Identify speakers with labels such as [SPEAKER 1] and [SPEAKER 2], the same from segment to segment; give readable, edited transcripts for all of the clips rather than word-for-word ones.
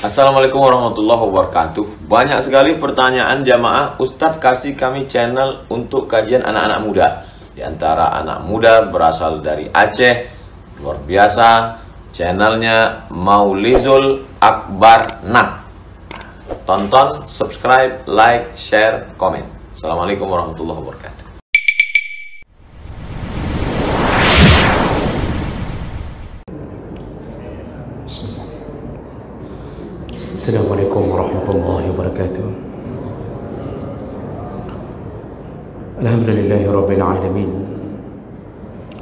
[SPEAKER 1] Assalamualaikum warahmatullahi wabarakatuh. Banyak sekali pertanyaan jamaah, Ustadz kasih kami channel untuk kajian anak-anak muda. Di antara anak muda berasal dari Aceh, luar biasa. Channelnya Maulizul Akbar Nak. Tonton, subscribe, like, share, komen. Assalamualaikum warahmatullahi wabarakatuh.
[SPEAKER 2] Assalamualaikum warahmatullahi wabarakatuh. Alhamdulillahi rabbil alamin.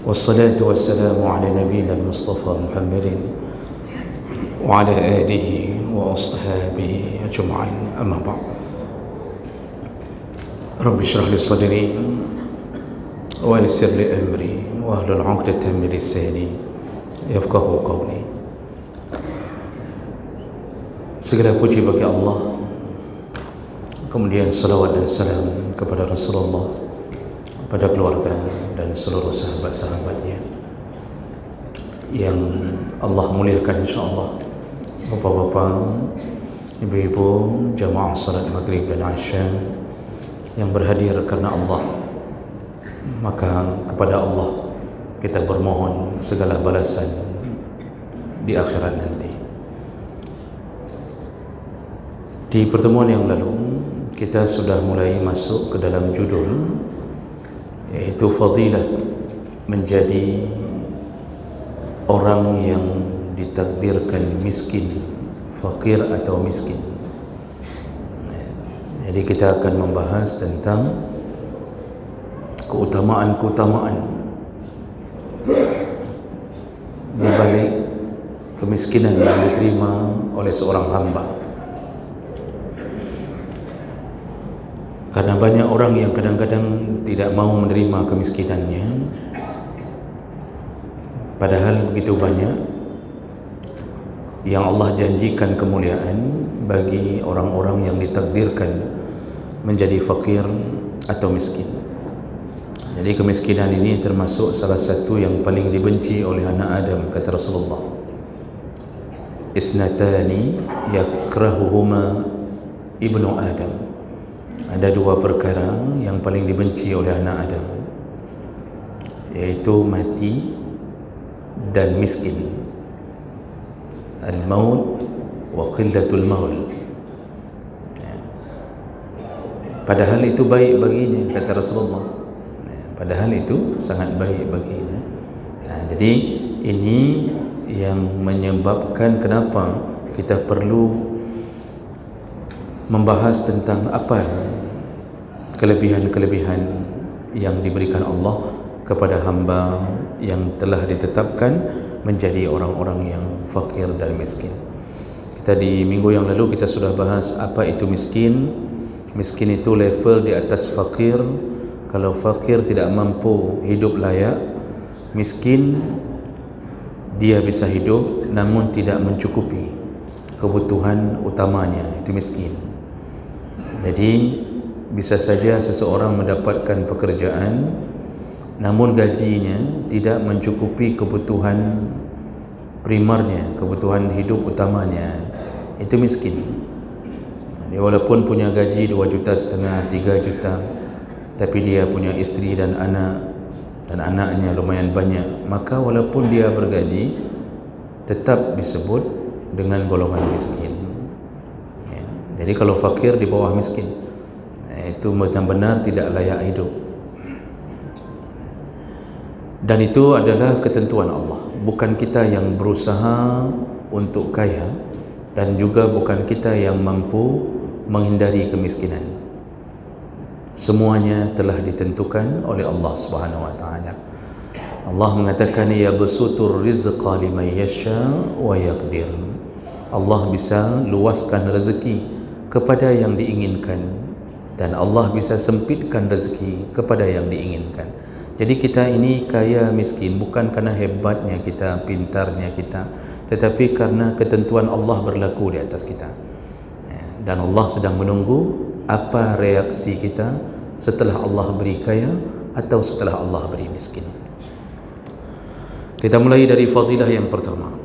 [SPEAKER 2] Wassalatu wassalamu ala nabiyyina al-Mustafa Muhammadin wa ala alihi wa ashabihi ajma'in. Amma ba'd. Rabbi shrah li sadri wa yassir li amri wa hlul 'uqdatam min lisani yafqahu qawli. Segala puji bagi Allah, kemudian salawat dan salam kepada Rasulullah, pada keluarga dan seluruh sahabat-sahabatnya yang Allah muliakan insyaAllah. Bapak-bapak, ibu-ibu, jamaah salat maghrib dan isya yang berhadir karena Allah, maka kepada Allah kita bermohon segala balasan di akhirat nanti. Di pertemuan yang lalu kita sudah mulai masuk ke dalam judul, yaitu fadilah menjadi orang yang ditakdirkan miskin, fakir atau miskin. Jadi kita akan membahas tentang keutamaan-keutamaan di balik kemiskinan yang diterima oleh seorang hamba. Karena banyak orang yang kadang-kadang tidak mau menerima kemiskinannya, padahal begitu banyak yang Allah janjikan kemuliaan bagi orang-orang yang ditakdirkan menjadi fakir atau miskin. Jadi kemiskinan ini termasuk salah satu yang paling dibenci oleh anak Adam, kata Rasulullah. Isnatani yakrahuhuma ibnu Adam. Ada dua perkara yang paling dibenci oleh anak Adam, yaitu mati dan miskin. Al-maut wa qillatul maul. Padahal itu baik baginya, kata Rasulullah. Padahal itu sangat baik baginya. Jadi ini yang menyebabkan kenapa kita perlu membahas tentang apa kelebihan-kelebihan yang diberikan Allah kepada hamba yang telah ditetapkan menjadi orang-orang yang fakir dan miskin. Kita di minggu yang lalu kita sudah bahas apa itu miskin. Miskin itu level di atas fakir. Kalau fakir tidak mampu hidup layak, miskin dia bisa hidup namun tidak mencukupi kebutuhan utamanya, itu miskin. Jadi bisa saja seseorang mendapatkan pekerjaan namun gajinya tidak mencukupi kebutuhan primernya, kebutuhan hidup utamanya, itu miskin. Jadi walaupun punya gaji 2,5 juta, 3 juta, tapi dia punya isteri dan anak, dan anaknya lumayan banyak, maka walaupun dia bergaji tetap disebut dengan golongan miskin. Jadi kalau fakir di bawah miskin, itu benar-benar tidak layak hidup. Dan itu adalah ketentuan Allah. Bukan kita yang berusaha untuk kaya, dan juga bukan kita yang mampu menghindari kemiskinan. Semuanya telah ditentukan oleh Allah Subhanahu wa taala. Allah mengatakan, ya basutur rizqa liman yasha wa yaqdir. Allah bisa luaskan rezeki kepada yang diinginkan, dan Allah bisa sempitkan rezeki kepada yang diinginkan. Jadi kita ini kaya miskin bukan karena hebatnya kita, pintarnya kita, tetapi karena ketentuan Allah berlaku di atas kita. Dan Allah sedang menunggu apa reaksi kita setelah Allah beri kaya atau setelah Allah beri miskin. Kita mulai dari fadilah yang pertama.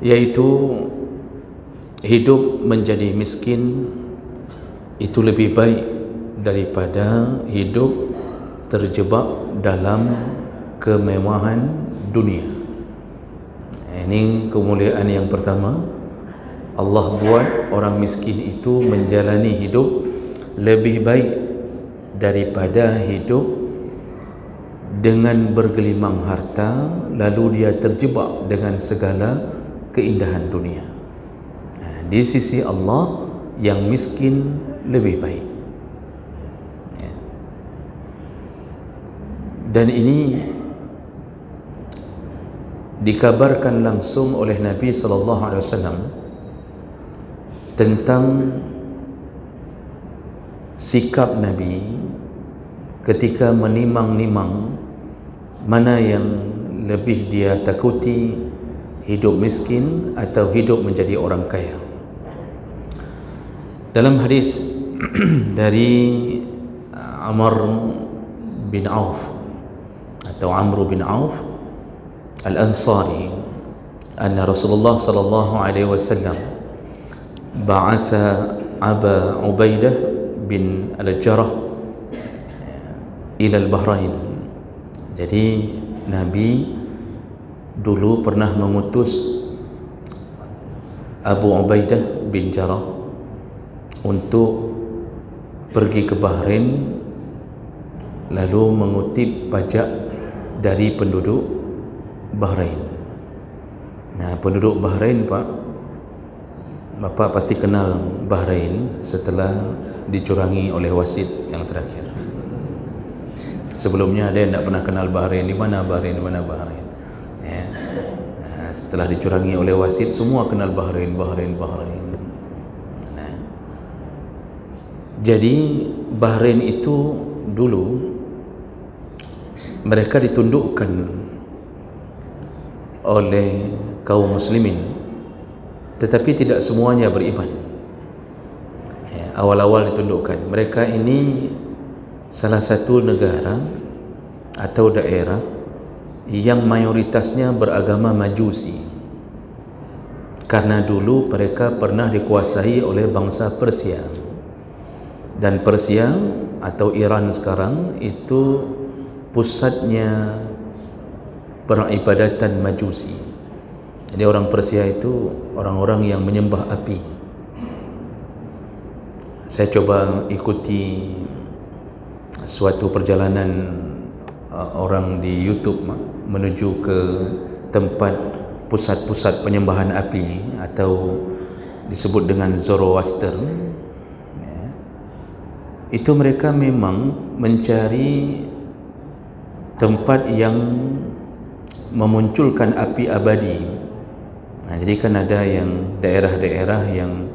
[SPEAKER 2] yaitu hidup menjadi miskin itu lebih baik daripada hidup terjebak dalam kemewahan dunia. Ini kemuliaan yang pertama. Allah buat orang miskin itu menjalani hidup lebih baik daripada hidup dengan bergelimang harta lalu dia terjebak dengan segala keindahan dunia. Di sisi Allah yang miskin lebih baik. Dan ini dikabarkan langsung oleh Nabi sallallahu alaihi wasallam tentang sikap Nabi ketika menimang-nimang mana yang lebih dia takuti, hidup miskin atau hidup menjadi orang kaya. Dalam hadis dari Amr bin Auf atau Amr bin Auf Al-Ansari, anna Rasulullah sallallahu alaihi wasallam ba'asa Aba Ubaidah bin Al-Jarrah ila Al-Bahrain. Jadi Nabi dulu pernah mengutus Abu Ubaidah bin Jarrah untuk pergi ke Bahrain lalu mengutip pajak dari penduduk Bahrain. Nah, penduduk Bahrain, Bapak pasti kenal Bahrain setelah dicurangi oleh wasit yang terakhir. Sebelumnya ada yang tidak pernah kenal Bahrain. Di mana Bahrain, di mana Bahrain, ya. Setelah dicurangi oleh wasit, semua kenal Bahrain. Nah, jadi Bahrain itu dulu mereka ditundukkan oleh kaum muslimin, tetapi tidak semuanya beriman. Awal-awal ditundukkan. Mereka ini salah satu negara atau daerah yang mayoritasnya beragama Majusi, karena dulu mereka pernah dikuasai oleh bangsa Persia, dan Persia atau Iran sekarang itu pusatnya peribadatan Majusi. Jadi orang Persia itu orang-orang yang menyembah api. Saya coba ikuti suatu perjalanan orang di YouTube menuju ke tempat pusat-pusat penyembahan api atau disebut dengan Zoroaster. Itu mereka memang mencari tempat yang memunculkan api abadi. Nah, jadi kan ada yang daerah-daerah yang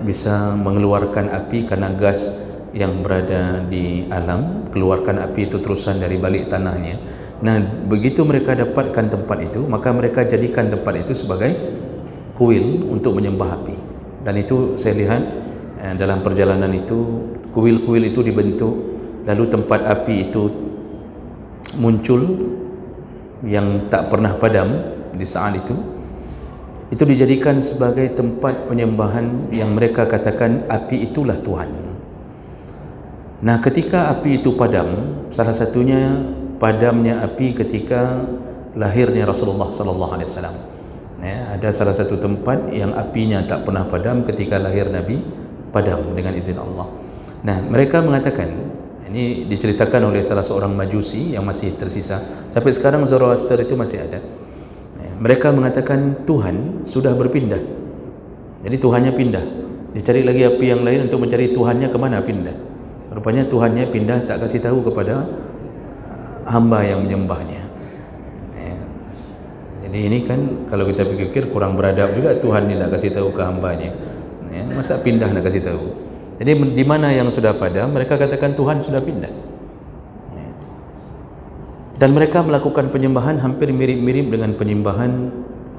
[SPEAKER 2] bisa mengeluarkan api karena gas yang berada di alam, keluarkan api itu terusan dari balik tanahnya. Nah, begitu mereka dapatkan tempat itu, maka mereka jadikan tempat itu sebagai kuil untuk menyembah api. Dan itu saya lihat dalam perjalanan itu, kuil-kuil itu dibentuk, lalu tempat api itu muncul yang tak pernah padam di saat itu dijadikan sebagai tempat penyembahan yang mereka katakan api itulah Tuhan. Nah, ketika api itu padam, salah satunya padamnya api ketika lahirnya Rasulullah sallallahu alaihi wasallam. Ada salah satu tempat yang apinya tak pernah padam ketika lahir Nabi, padam dengan izin Allah. Nah, mereka mengatakan, ini diceritakan oleh salah seorang Majusi yang masih tersisa sampai sekarang, Zoroaster itu masih ada. Mereka mengatakan Tuhan sudah berpindah. Jadi Tuhannya pindah. Dicari lagi api yang lain untuk mencari Tuhannya kemana pindah. Rupanya Tuhannya pindah, tak kasih tahu kepada hamba yang menyembahnya. Jadi ini kan kalau kita pikir kurang beradab juga, Tuhan ini nak kasih tahu ke hambanya. Masa pindah nak kasih tahu. Jadi di mana yang sudah padam, mereka katakan Tuhan sudah pindah. Dan mereka melakukan penyembahan hampir mirip-mirip dengan penyembahan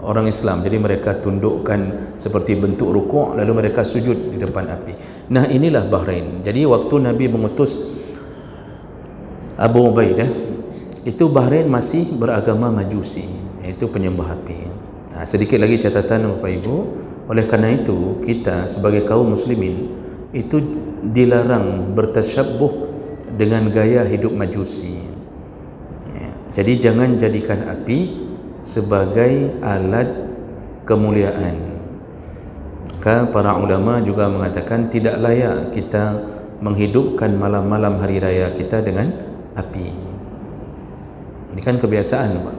[SPEAKER 2] orang Islam. Jadi mereka tundukkan seperti bentuk rukuk, lalu mereka sujud di depan api. Nah, inilah Bahrain. Jadi waktu Nabi mengutus Abu Ubaidah, itu Bahrain masih beragama Majusi, yaitu penyembah api. Sedikit lagi catatan Bapak Ibu, oleh karena itu kita sebagai kaum muslimin itu dilarang bertasyabbuh dengan gaya hidup majusi. Jadi jangan jadikan api sebagai alat kemuliaan. Para ulama juga mengatakan tidak layak kita menghidupkan malam-malam hari raya kita dengan api. Ini kan kebiasaan, Pak.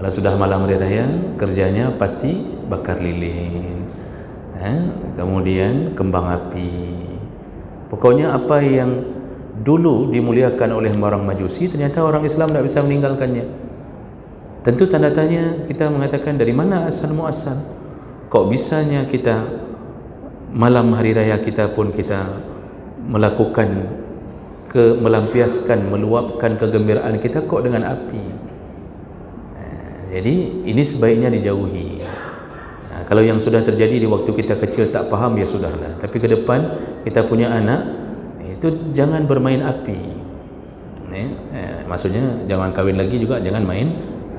[SPEAKER 2] Kalau sudah malam hari raya, kerjanya pasti bakar lilin, kemudian kembang api. Pokoknya apa yang dulu dimuliakan oleh orang Majusi, ternyata orang Islam tidak bisa meninggalkannya. Tentu tanda tanya, kita mengatakan dari mana asal muasal? Kok bisanya kita malam hari raya kita pun kita melakukan melampiaskan, meluapkan kegembiraan kita kok dengan api? Jadi ini sebaiknya dijauhi. Kalau yang sudah terjadi di waktu kita kecil tak faham, ya sudahlah. Tapi ke depan kita punya anak, itu jangan bermain api. Maksudnya jangan kawin lagi juga jangan main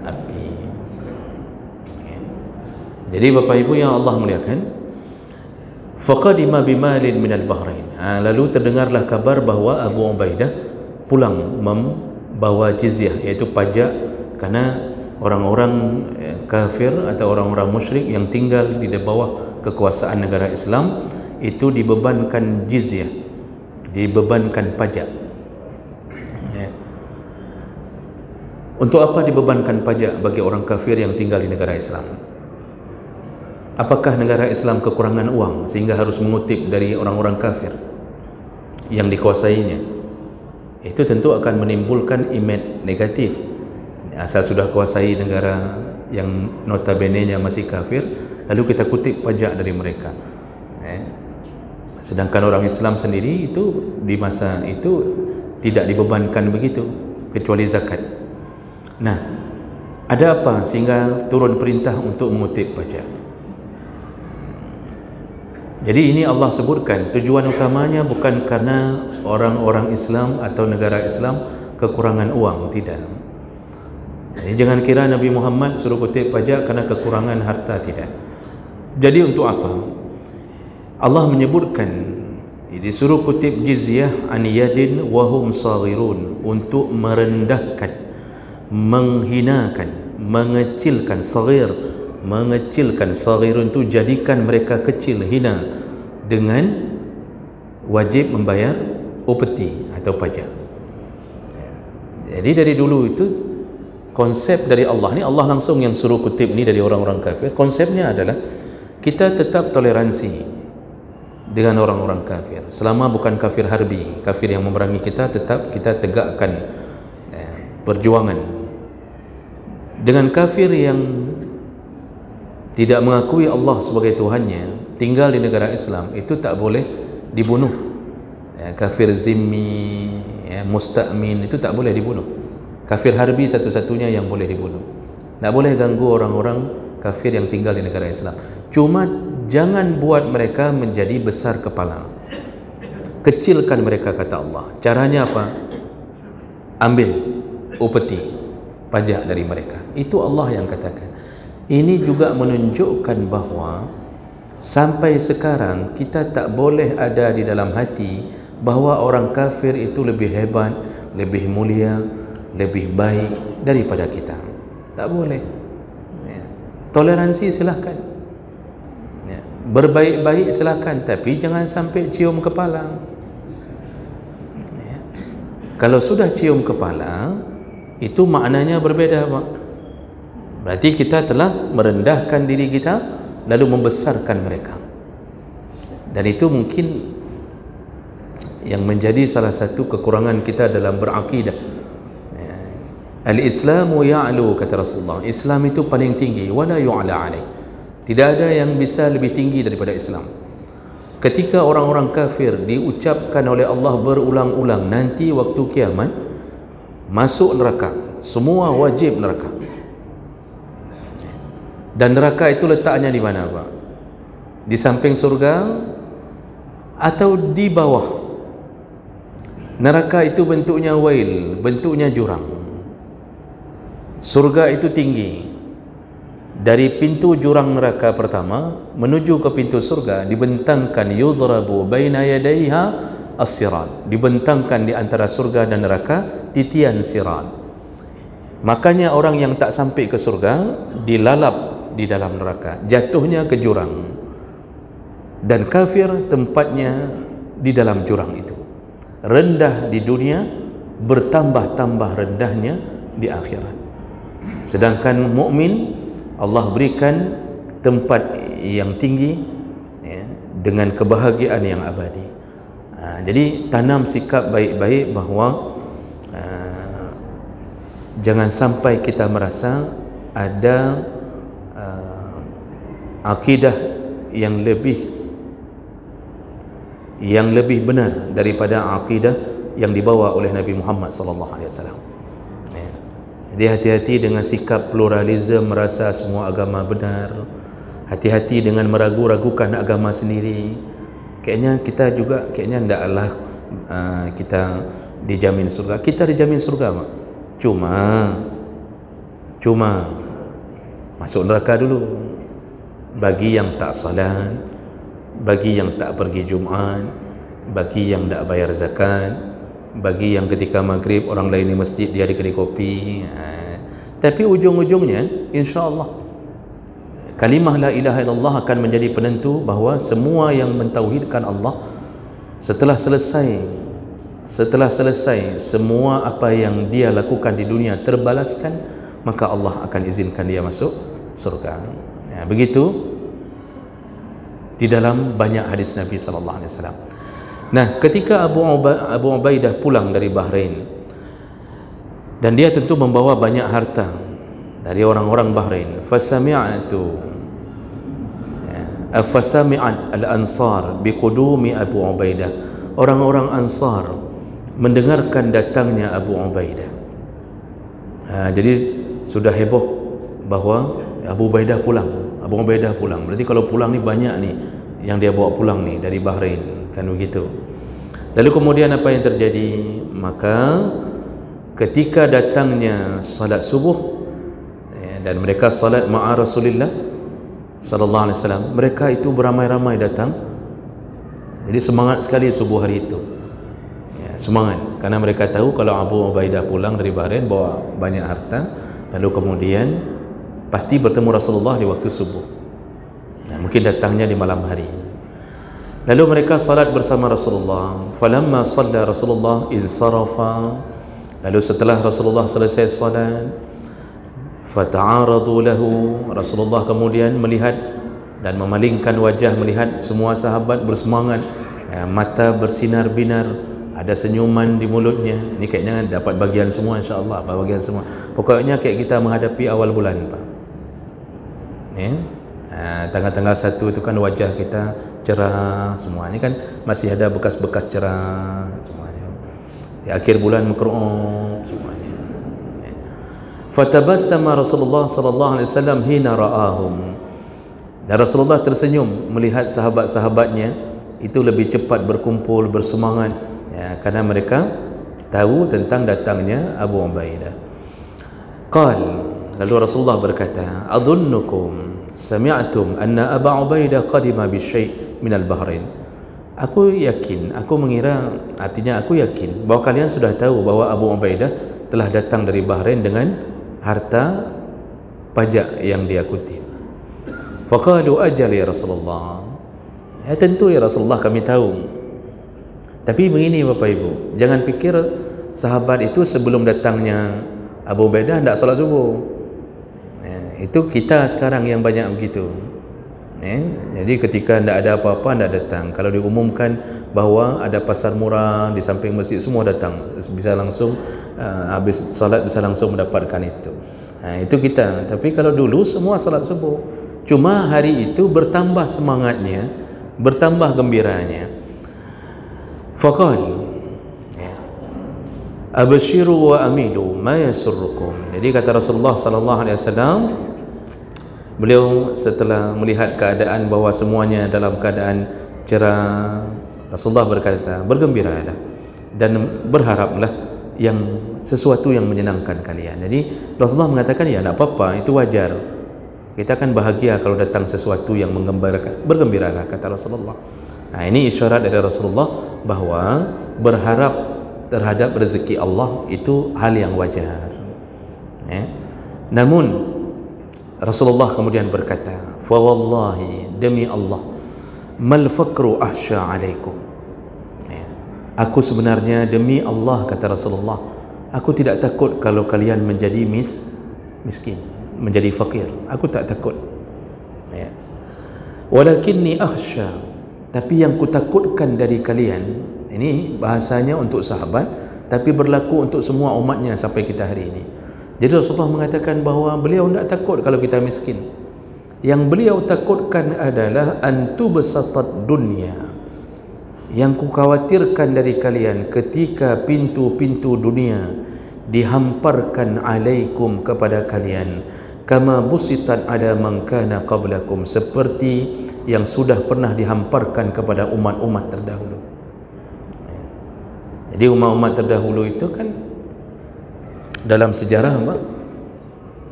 [SPEAKER 2] api. Jadi Bapak Ibu yang Allah muliakan, faqadima bimalin minal Bahrain. Lalu terdengarlah kabar bahwa Abu Ubaidah pulang membawa jizyah, yaitu pajak, karena orang-orang kafir atau orang-orang musyrik yang tinggal di bawah kekuasaan negara Islam itu dibebankan jizyah, dibebankan pajak. Untuk apa dibebankan pajak bagi orang kafir yang tinggal di negara Islam? Apakah negara Islam kekurangan uang sehingga harus mengutip dari orang-orang kafir yang dikuasainya? Itu tentu akan menimbulkan image negatif. Asal sudah kuasai negara yang notabene-nya masih kafir, lalu kita kutip pajak dari mereka. Sedangkan orang Islam sendiri itu di masa itu tidak dibebankan begitu, kecuali zakat. Nah, ada apa sehingga turun perintah untuk mengutip pajak? Jadi ini Allah sebutkan tujuan utamanya bukan karena orang-orang Islam atau negara Islam kekurangan uang, tidak. Jadi jangan kira Nabi Muhammad suruh kutip pajak karena kekurangan harta, tidak. Jadi untuk apa? Allah menyebutkan disuruh kutip jizyah an yadin wahum saghirun, untuk merendahkan, menghinakan, mengecilkan. Saghir, mengecilkan. Saghirun itu jadikan mereka kecil, hina, dengan wajib membayar upeti atau pajak. Jadi dari dulu itu konsep dari Allah, ni Allah langsung yang suruh kutip ni dari orang-orang kafir. Konsepnya adalah kita tetap toleransi dengan orang-orang kafir selama bukan kafir harbi, kafir yang memerangi kita, tetap kita tegakkan perjuangan. Dengan kafir yang tidak mengakui Allah sebagai Tuhannya, tinggal di negara Islam, itu tak boleh dibunuh. Kafir zimmi, musta'min, itu tak boleh dibunuh. Kafir harbi satu-satunya yang boleh dibunuh. Tak boleh ganggu orang-orang kafir yang tinggal di negara Islam. Cuma jangan buat mereka menjadi besar kepala, kecilkan mereka, kata Allah. Caranya apa? Ambil upeti, pajak dari mereka. Itu Allah yang katakan. Ini juga menunjukkan bahawa sampai sekarang kita tak boleh ada di dalam hati bahawa orang kafir itu lebih hebat, lebih mulia, lebih baik daripada kita. Tak boleh. Toleransi silahkan, berbaik-baik silahkan, tapi jangan sampai cium kepala. Kalau sudah cium kepala, itu maknanya berbeza, Pak. Berarti kita telah merendahkan diri kita lalu membesarkan mereka. Dan itu mungkin yang menjadi salah satu kekurangan kita dalam berakidah. Al-Islamu ya'lu, kata Rasulullah. Islam itu paling tinggi, wala yu'la alaih. Tidak ada yang bisa lebih tinggi daripada Islam. Ketika orang-orang kafir diucapkan oleh Allah berulang-ulang, nanti waktu kiamat masuk neraka, semua wajib neraka. Dan neraka itu letaknya di mana, Pak? Di samping surga atau di bawah? Neraka itu bentuknya wail, bentuknya jurang. Surga itu tinggi. dari pintu jurang neraka pertama menuju ke pintu surga dibentangkan yudrabu baina yadayha as-sirat, dibentangkan di antara surga dan neraka titian sirat. Makanya orang yang tak sampai ke surga dilalap di dalam neraka, jatuhnya ke jurang, dan kafir tempatnya di dalam jurang itu. Rendah di dunia, bertambah-tambah rendahnya di akhirat. Sedangkan mukmin Allah berikan tempat yang tinggi, ya, dengan kebahagiaan yang abadi. Jadi tanam sikap baik-baik bahawa jangan sampai kita merasa ada akidah yang lebih benar daripada akidah yang dibawa oleh Nabi Muhammad sallallahu alaihi wasallam. Jadi hati-hati dengan sikap pluralisme, merasa semua agama benar. Hati-hati dengan meragu-ragukan agama sendiri. Kayaknya kita juga ndaklah kita dijamin surga. Kita dijamin surga, Mak. Cuma masuk neraka dulu. Bagi yang tak salat, bagi yang tak pergi Jumaat, bagi yang tak bayar zakat, bagi yang ketika maghrib orang lain di masjid dia di kedai kopi. Tapi ujung-ujungnya insya-Allah kalimah la ilaha illallah akan menjadi penentu bahawa semua yang mentauhidkan Allah setelah selesai semua apa yang dia lakukan di dunia terbalaskan, maka Allah akan izinkan dia masuk surga. Begitu di dalam banyak hadis Nabi sallallahu alaihi wasallam. Nah, ketika Abu Ubaidah pulang dari Bahrain, dan dia tentu membawa banyak harta dari orang-orang Bahrain, fasami'at al-ansar biqudumi Abu Ubaidah. Orang-orang Ansar mendengarkan datangnya Abu Ubaidah. Jadi sudah heboh bahawa Abu Ubaidah pulang. Berarti kalau pulang ni banyak ni yang dia bawa pulang ni dari Bahrain, kan begitu. Lalu kemudian apa yang terjadi? Maka ketika datangnya salat subuh, dan mereka salat ma'a Rasulullah sallallahu alaihi wasallam, mereka itu beramai-ramai datang. Jadi semangat sekali subuh hari itu, semangat, karena mereka tahu kalau Abu Ubaidah pulang dari Bahrain bawa banyak harta, lalu kemudian pasti bertemu Rasulullah di waktu subuh. Mungkin datangnya di malam hari. Lalu mereka salat bersama Rasulullah. Falamma shalla Rasulullah insarafa. Lalu setelah Rasulullah selesai salat, fata'aradu lahu, Rasulullah kemudian melihat dan memalingkan wajah melihat semua sahabat bersemangat, mata bersinar-binar, ada senyuman di mulutnya. Ini kayaknya dapat bagian semua, insya-Allah, bagian semua. Pokoknya kayak kita menghadapi awal bulan, Pak. Tanggal-tanggal 1 itu kan wajah kita cerah semua. Ini kan masih ada bekas-bekas cerah semuanya. Di akhir bulan mekruh semuanya. Fatabassama Rasulullah sallallahu alaihi wasallam hina ra'ahum. Dan Rasulullah tersenyum melihat sahabat-sahabatnya itu lebih cepat berkumpul, bersemangat, karena mereka tahu tentang datangnya Abu Ubaidah. Lalu Rasulullah berkata, adunnukum sami'tum anna Abu Ubaidah qadima bi syai' min al-Bahrain. Aku yakin, aku mengira, artinya aku yakin bahawa kalian sudah tahu bahawa Abu Ubaidah telah datang dari Bahrain dengan harta pajak yang dia kutip. Faqalu ajal ya Rasulullah. Tentu ya Rasulullah, kami tahu. Tapi begini Bapak Ibu, jangan pikir sahabat itu sebelum datangnya Abu Ubaidah tidak salat subuh. Itu kita sekarang yang banyak begitu. Jadi ketika tidak ada apa-apa tidak datang. Kalau diumumkan bahawa ada pasar murah di samping masjid, semua datang, bisa langsung habis salat bisa langsung mendapatkan itu. Itu kita. Tapi kalau dulu semua salat subuh. Cuma hari itu bertambah semangatnya, bertambah gembiranya. Faqal abshiru wa amilu ma yasurrukum. Jadi kata Rasulullah sallallahu alaihi wasallam, beliau setelah melihat keadaan bahawa semuanya dalam keadaan cerah, Rasulullah berkata, bergembiralah dan berharaplah yang sesuatu yang menyenangkan kalian. Jadi Rasulullah mengatakan, ya tidak apa-apa, itu wajar. Kita akan bahagia kalau datang sesuatu yang menggembirakan, bergembiralah, kata Rasulullah. Nah, ini isyarat dari Rasulullah bahwa berharap terhadap rezeki Allah itu hal yang wajar. Namun Rasulullah kemudian berkata, fa wallahi, demi Allah, mal faqru ahsya alaikum. Aku sebenarnya demi Allah, kata Rasulullah, aku tidak takut kalau kalian menjadi miskin, menjadi fakir. Aku tak takut. Walakinni akhsha, tapi yang kutakutkan dari kalian, ini bahasanya untuk sahabat tapi berlaku untuk semua umatnya sampai kita hari ini. Jadi Rasulullah mengatakan bahawa beliau tidak takut kalau kita miskin. Yang beliau takutkan adalah antu besatat dunia. Yang kukhawatirkan dari kalian ketika pintu-pintu dunia dihamparkan alaikum kepada kalian, kama busitat ada mangkana qablakum, seperti yang sudah pernah dihamparkan kepada umat-umat terdahulu. Jadi umat-umat terdahulu itu kan dalam sejarah apa?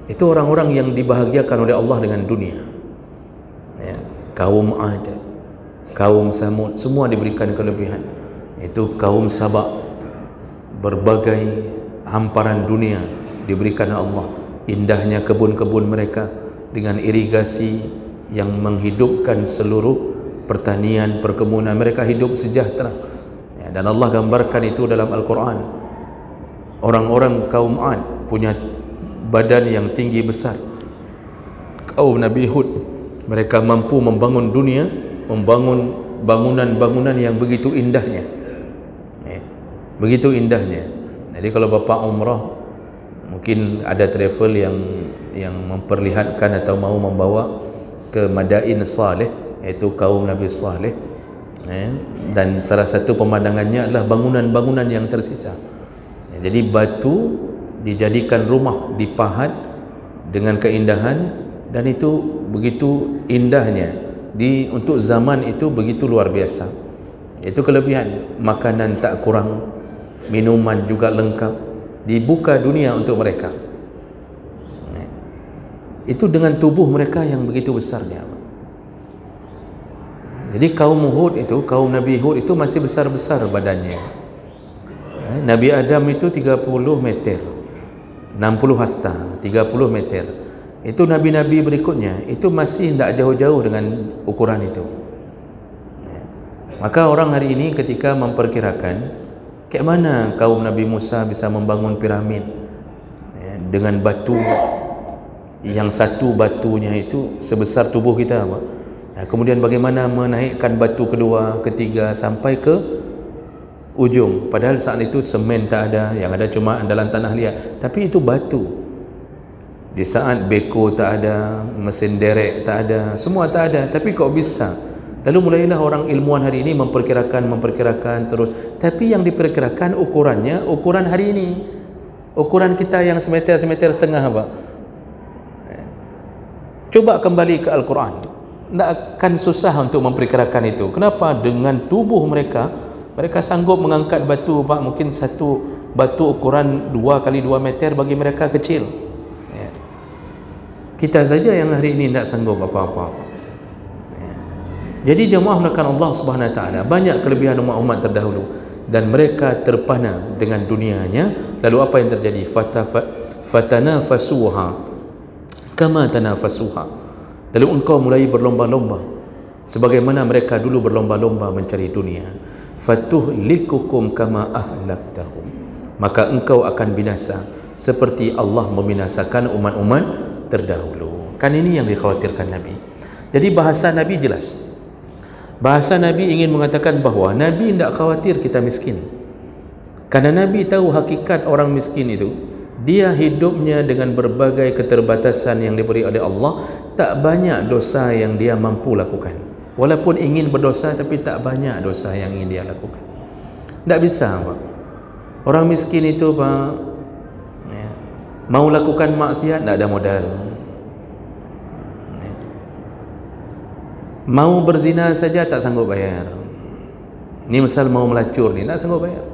[SPEAKER 2] Itu orang-orang yang dibahagiakan oleh Allah dengan dunia. Kaum Ad, kaum Samud, semua diberikan kelebihan. Itu kaum Sabak, berbagai hamparan dunia diberikan Allah. Indahnya kebun-kebun mereka dengan irigasi yang menghidupkan seluruh pertanian, perkebunan. Mereka hidup sejahtera. Dan Allah gambarkan itu dalam Al-Quran. Orang-orang kaum Ad punya badan yang tinggi besar. Kaum Nabi Hud, mereka mampu membangun dunia, membangun bangunan-bangunan yang begitu indahnya. Begitu indahnya. Jadi kalau Bapak umrah, mungkin ada travel yang memperlihatkan atau mau membawa ke Madain Saleh, iaitu kaum Nabi Saleh, dan salah satu pemandangannya adalah bangunan-bangunan yang tersisa. Jadi batu dijadikan rumah, dipahat dengan keindahan, dan itu begitu indahnya. Untuk zaman itu begitu luar biasa. Itu kelebihan. Makanan tak kurang, minuman juga lengkap, dibuka dunia untuk mereka. Itu dengan tubuh mereka yang begitu besarnya. Jadi kaum Hud itu, kaum Nabi Hud itu masih besar-besar badannya. Nabi Adam itu 30 meter, 60 hasta, 30 meter. Itu nabi-nabi berikutnya itu masih tidak jauh-jauh dengan ukuran itu. Maka orang hari ini ketika memperkirakan kayak mana kaum Nabi Musa bisa membangun piramid dengan batu yang satu batunya itu sebesar tubuh kita, kemudian bagaimana menaikkan batu kedua, ketiga sampai ke ujung, padahal saat itu semen tak ada, yang ada cuma andalan tanah liat, tapi itu batu. Di saat beko tak ada, mesin derek tak ada, semua tak ada, tapi kok bisa? Lalu mulailah orang ilmuwan hari ini memperkirakan terus, tapi yang diperkirakan ukurannya ukuran hari ini, ukuran kita yang semeter setengah, Pak. Coba kembali ke Al-Quran, tidak akan susah untuk memperkirakan itu. Kenapa? Dengan tubuh mereka, mereka sanggup mengangkat batu, Pak. Mungkin satu batu ukuran 2 kali 2 meter bagi mereka kecil. Kita saja yang hari ini tidak sanggup apa-apa. Jadi jemaah melakukan Allah Subhanahu Wa Taala, banyak kelebihan umat-umat terdahulu dan mereka terpana dengan dunianya. Lalu apa yang terjadi? Fatanafasuha kama tanafasuha. Lalu engkau mulai berlomba-lomba sebagaimana mereka dulu berlomba-lomba mencari dunia. Fatuhlikukum kama ahlaktahum. Maka engkau akan binasa seperti Allah membinasakan umat-umat terdahulu. Kan ini yang dikhawatirkan Nabi. Jadi bahasa Nabi jelas. Bahasa Nabi ingin mengatakan bahawa Nabi tidak khawatir kita miskin. Karena Nabi tahu hakikat orang miskin itu, dia hidupnya dengan berbagai keterbatasan yang diberi oleh Allah, tak banyak dosa yang dia mampu lakukan. Walaupun ingin berdosa, tapi tak banyak dosa yang ingin dia lakukan. Tak bisa, Pak. Orang miskin itu, Pak, mau lakukan maksiat tak ada modal. Mau berzina saja tak sanggup bayar. Ni misal mau melacur ni tak sanggup bayar.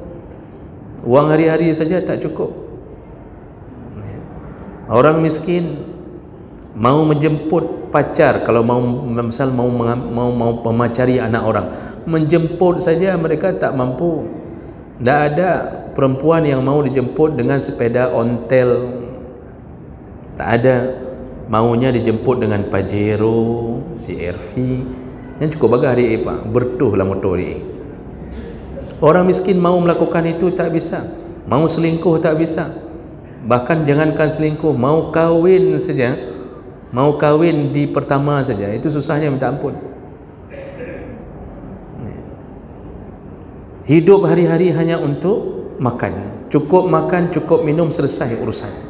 [SPEAKER 2] Wang hari-hari saja tak cukup. Orang miskin mau menjemput pacar, kalau mau misal mau memacari anak orang, menjemput saja mereka tak mampu. Tak ada perempuan yang mau dijemput dengan sepeda ontel, tak ada. Maunya dijemput dengan Pajero, CRV yang cukup bagah dia pak, bertuh lah motor dia. Orang miskin mau melakukan itu tak bisa, mau selingkuh tak bisa, bahkan jangankan selingkuh, mau kahwin saja, mau kahwin di pertama saja itu susahnya minta ampun. Hidup hari-hari hanya untuk makan, cukup makan, cukup minum, selesai urusan.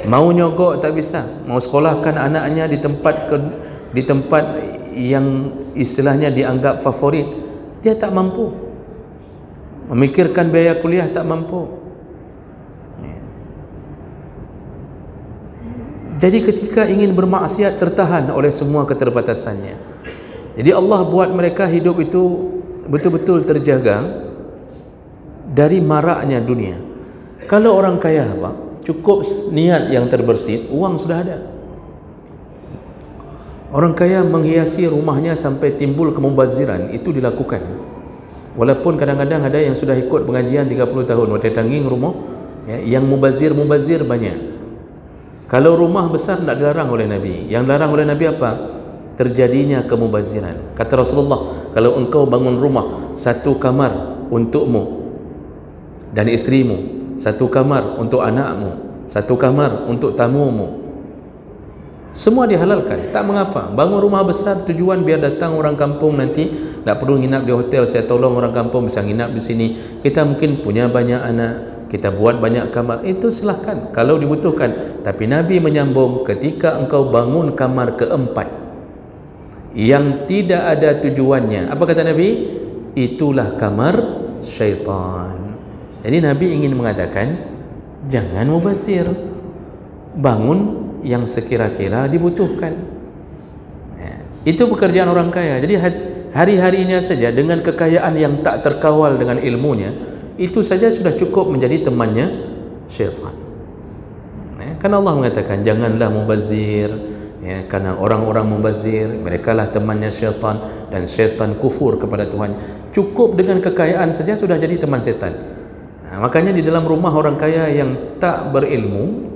[SPEAKER 2] Mau nyogok tak bisa, mau sekolahkan anaknya di tempat yang istilahnya dianggap favorit, dia tak mampu. Memikirkan biaya kuliah tak mampu. Jadi ketika ingin bermaksiat tertahan oleh semua keterbatasannya. Jadi Allah buat mereka hidup itu betul-betul terjaga dari maraknya dunia. Kalau orang kaya apa? Cukup niat yang terbersit, uang sudah ada. Orang kaya menghiasi rumahnya sampai timbul kemubaziran, itu dilakukan. Walaupun kadang-kadang ada yang sudah ikut pengajian 30 tahun, datangi rumah ya, yang mubazir banyak. Kalau rumah besar tidak dilarang oleh Nabi. Yang dilarang oleh Nabi apa? Terjadinya kemubaziran. Kata Rasulullah, kalau engkau bangun rumah, satu kamar untukmu dan istrimu, satu kamar untuk anakmu, satu kamar untuk tamumu, semua dihalalkan, tak mengapa. Bangun rumah besar tujuan biar datang orang kampung, nanti tak perlu nginap di hotel, saya tolong orang kampung bisa nginap di sini. Kita mungkin punya banyak anak, kita buat banyak kamar, itu silahkan kalau dibutuhkan. Tapi Nabi menyambung, ketika engkau bangun kamar keempat yang tidak ada tujuannya, apa kata Nabi? Itulah kamar syaitan. Jadi Nabi ingin mengatakan, jangan mubazir, bangun yang sekira-kira dibutuhkan. Itu pekerjaan orang kaya. Jadi hari-harinya saja dengan kekayaan yang tak terkawal dengan ilmunya, itu saja sudah cukup menjadi temannya syaitan. Karena Allah mengatakan janganlah mubazir, ya, karena orang-orang mubazir mereka lah temannya syaitan, dan syaitan kufur kepada Tuhan. Cukup dengan kekayaan saja sudah jadi teman syaitan. Makanya di dalam rumah orang kaya yang tak berilmu,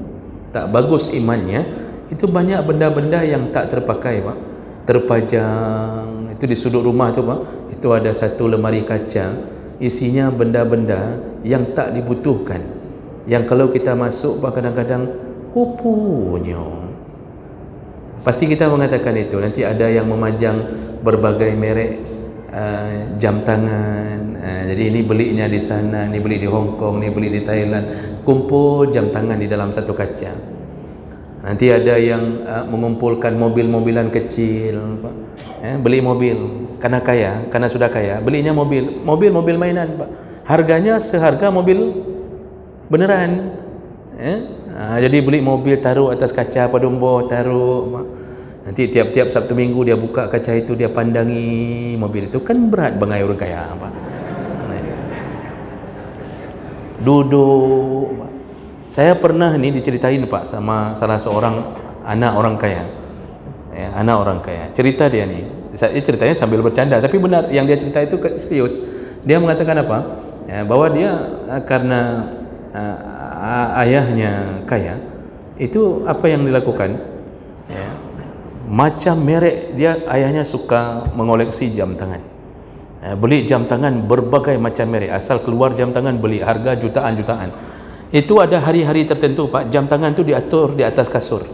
[SPEAKER 2] tak bagus imannya, itu banyak benda-benda yang tak terpakai pak, terpajang. Itu di sudut rumah tu pak, itu ada satu lemari kaca, isinya benda-benda yang tak dibutuhkan, yang kalau kita masuk pak kadang-kadang kupunya. Pasti kita mengatakan itu. Nanti ada yang memajang berbagai merek jam tangan, jadi ini belinya di sana, ini beli di Hong Kong, ini beli di Thailand, kumpul jam tangan di dalam satu kaca. Nanti ada yang mengumpulkan mobil-mobilan kecil, Pak. Beli mobil karena kaya, karena sudah kaya, belinya mobil mainan, Pak. Harganya seharga mobil beneran. Jadi beli mobil, taruh atas kaca Padumbo, taruh, Pak. Nanti tiap-tiap Sabtu Minggu dia buka kaca itu, dia pandangi mobil itu. Kan berat bangai orang kaya, Pak. Duduk, Pak. Saya pernah ini diceritain Pak sama salah seorang anak orang kaya, ya, anak orang kaya. Cerita dia nih, ceritanya sambil bercanda, tapi benar yang dia cerita itu serius. Dia mengatakan apa? Ya, bahwa dia karena ayahnya kaya, itu apa yang dilakukan? Ya, macam merek dia, ayahnya suka mengoleksi jam tangan. Beli jam tangan berbagai macam merek, asal keluar jam tangan beli, harga jutaan-jutaan. Itu ada hari-hari tertentu Pak, jam tangan itu diatur di atas kasur,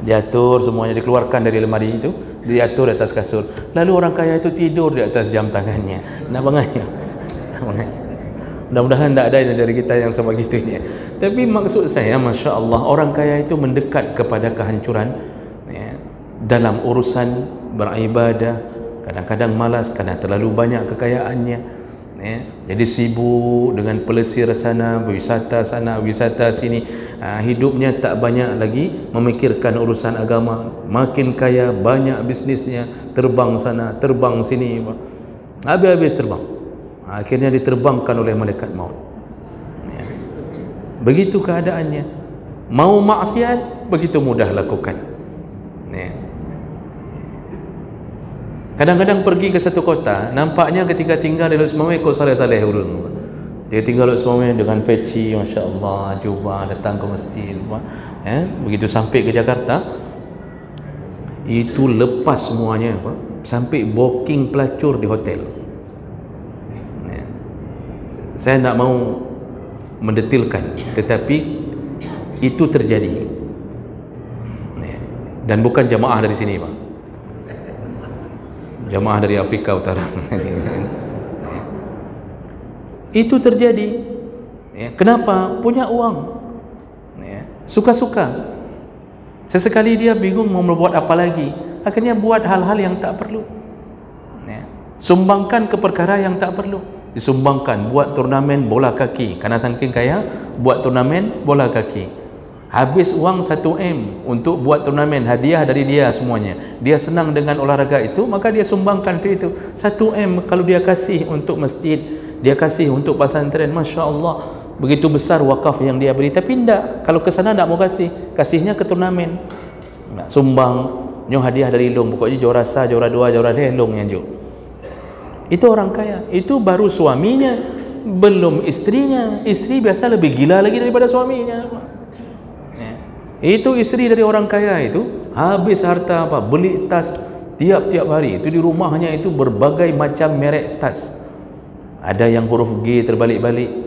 [SPEAKER 2] diatur semuanya, dikeluarkan dari lemari itu, diatur di atas kasur. Lalu orang kaya itu tidur di atas jam tangannya. Nah banganya, mudah-mudahan tak ada dari kita yang sama gitunya. Tapi maksud saya, Masya Allah, orang kaya itu mendekat kepada kehancuran ya, dalam urusan beribadah. Kadang-kadang malas karena terlalu banyak kekayaannya ya. Jadi sibuk dengan pelesir sana, wisata sini. Hidupnya tak banyak lagi memikirkan urusan agama. Makin kaya, banyak bisnisnya, terbang sana, terbang sini, habis-habis terbang. Akhirnya diterbangkan oleh malaikat maut ya. Begitu keadaannya Mau maksiat begitu mudah lakukan. Ya. Kadang-kadang pergi ke satu kota, nampaknya ketika tinggal di Lutz Mawai kau saleh-saleh urun. Dia tinggal Lutz Mawai dengan peci, Masya Allah, jubah, datang ke masjid. Begitu sampai ke Jakarta, itu lepas semuanya, sampai booking pelacur di hotel. Ya. Saya tak mau mendetilkan, tetapi itu terjadi. Ya. Dan bukan jamaah dari sini, Pak. Jamaah dari Afrika Utara. Itu terjadi. Ya. Kenapa? Punya uang. Ya. Suka-suka. Sesekali dia bingung mau membuat apa lagi, akhirnya buat hal-hal yang tak perlu. Ya. Sumbangkan ke perkara yang tak perlu. Disumbangkan, buat turnamen bola kaki. Karena saking kaya, buat turnamen bola kaki. Habis uang 1M untuk buat turnamen, hadiah dari dia semuanya. Dia senang dengan olahraga itu, maka dia sumbangkan itu. 1M kalau dia kasih untuk masjid, dia kasih untuk pesantren, Masya Allah, begitu besar wakaf yang dia beri. Tapi tidak, kalau ke sana tidak mau kasih, kasihnya ke turnamen. Sumbang, nyo hadiah dari long, pokoknya juara 1, juara 2, juara 3 long yang jo. Itu orang kaya. Itu baru suaminya, belum istrinya. Istri biasa lebih gila lagi daripada suaminya. Itu istri dari orang kaya itu habis harta apa, beli tas tiap-tiap hari. Itu di rumahnya itu berbagai macam merek tas. Ada yang huruf G terbalik-balik.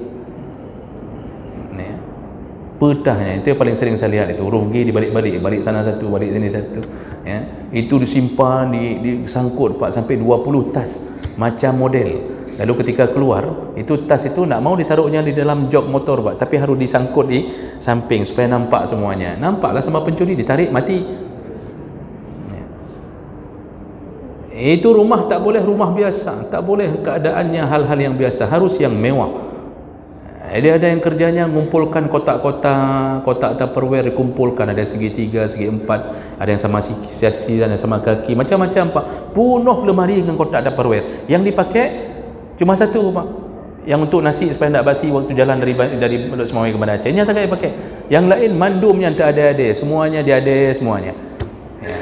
[SPEAKER 2] Petahnya itu yang paling sering saya lihat, itu huruf G dibalik-balik, balik sana satu, balik sini satu. Ya, itu disimpan, disangkut Pak, sampai 20 tas macam model. Lalu ketika keluar, itu tas itu nak mau ditaruhnya di dalam jok motor, Pak, tapi harus disangkut di samping supaya nampak semuanya. Nampaklah sama pencuri, ditarik mati. Ya. Itu rumah tak boleh rumah biasa, tak boleh keadaannya hal-hal yang biasa, harus yang mewah. Dia ada yang kerjanya mengumpulkan kotak-kotak, kotak Tupperware dikumpulkan, ada segitiga, segi empat, ada yang sama sisi, ada yang sama kaki, macam-macam Pak. Penuh lemari dengan kotak Tupperware. Yang dipakai cuma satu, Pak, yang untuk nasi supaya tidak basi waktu jalan dari Lutz Mawai ke Banda Aceh. Ini yang tak pakai. Yang lain mandum yang tak ada, semuanya dia ada semuanya. Ya.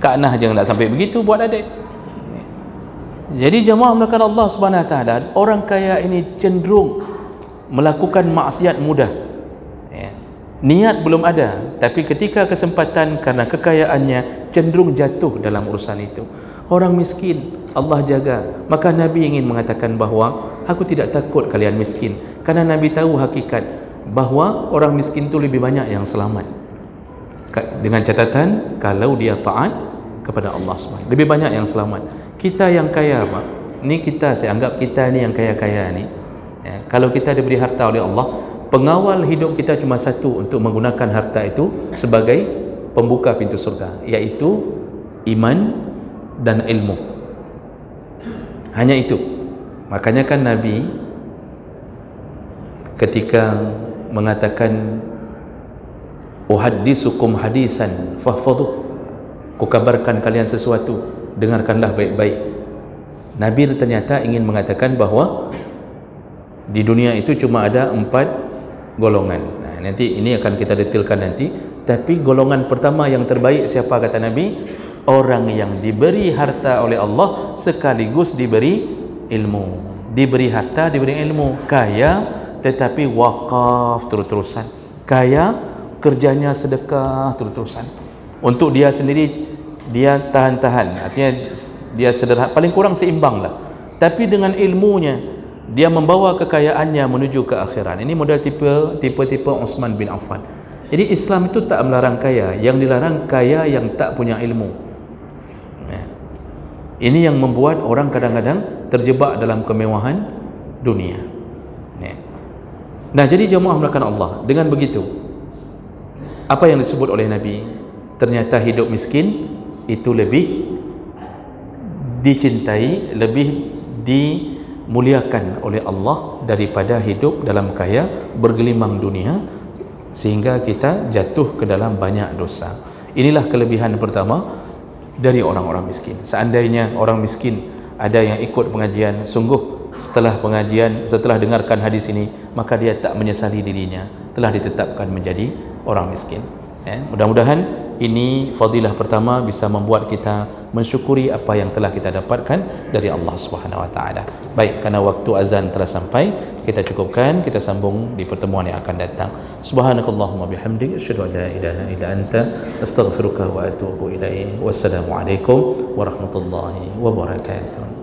[SPEAKER 2] Kak Nah jangan tak sampai begitu buat adik. Jadi jemaah melakukan Allah Subhanahu Wa Taala, orang kaya ini cenderung melakukan maksiat mudah. Ya. Niat belum ada, tapi ketika kesempatan karena kekayaannya cenderung jatuh dalam urusan itu. Orang miskin Allah jaga. Maka Nabi ingin mengatakan bahawa aku tidak takut kalian miskin, karena Nabi tahu hakikat bahawa orang miskin itu lebih banyak yang selamat. Dengan catatan kalau dia taat kepada Allah SWT, lebih banyak yang selamat. Kita yang kaya, Pak, ni kita, saya anggap kita ni yang kaya-kaya ni, ya, kalau kita diberi harta oleh Allah, pengawal hidup kita cuma satu untuk menggunakan harta itu sebagai pembuka pintu surga, yaitu iman dan ilmu. Hanya itu. Makanya kan Nabi ketika mengatakan uhadditsukum hadisan fahfadhu, ku kabarkan kalian sesuatu, dengarkanlah baik-baik. Nabi ternyata ingin mengatakan bahawa di dunia itu cuma ada 4 golongan. Nah, nanti ini akan kita detailkan nanti. Tapi golongan pertama yang terbaik siapa kata Nabi? Orang yang diberi harta oleh Allah sekaligus diberi ilmu. Diberi harta, diberi ilmu. Kaya tetapi wakaf terus-terusan. Kaya kerjanya sedekah terus-terusan. Untuk dia sendiri dia tahan-tahan, artinya dia sederhana, paling kurang seimbang lah. Tapi dengan ilmunya dia membawa kekayaannya menuju ke akhirat. Ini model tipe Utsman bin Affan. Jadi Islam itu tak melarang kaya, yang dilarang kaya yang tak punya ilmu. Ini yang membuat orang kadang-kadang terjebak dalam kemewahan dunia. Nah, jadi jemaah melakukan Allah dengan begitu, apa yang disebut oleh Nabi, ternyata hidup miskin itu lebih dicintai, lebih dimuliakan oleh Allah daripada hidup dalam kaya bergelimang dunia, sehingga kita jatuh ke dalam banyak dosa. Inilah kelebihan pertama dari orang-orang miskin. Seandainya orang miskin ada yang ikut pengajian, sungguh setelah pengajian, setelah dengarkan hadis ini, maka dia tak menyesali dirinya telah ditetapkan menjadi orang miskin. Mudah-mudahan ini fadilah pertama bisa membuat kita mensyukuri apa yang telah kita dapatkan dari Allah Subhanahu wa taala. Baik, karena waktu azan telah sampai, kita cukupkan, kita sambung di pertemuan yang akan datang. Subhanakallahumma bihamdik, asyhadu an la ilaha illa anta, astaghfiruka wa atubu ilaik. Wassalamualaikum warahmatullahi wabarakatuh.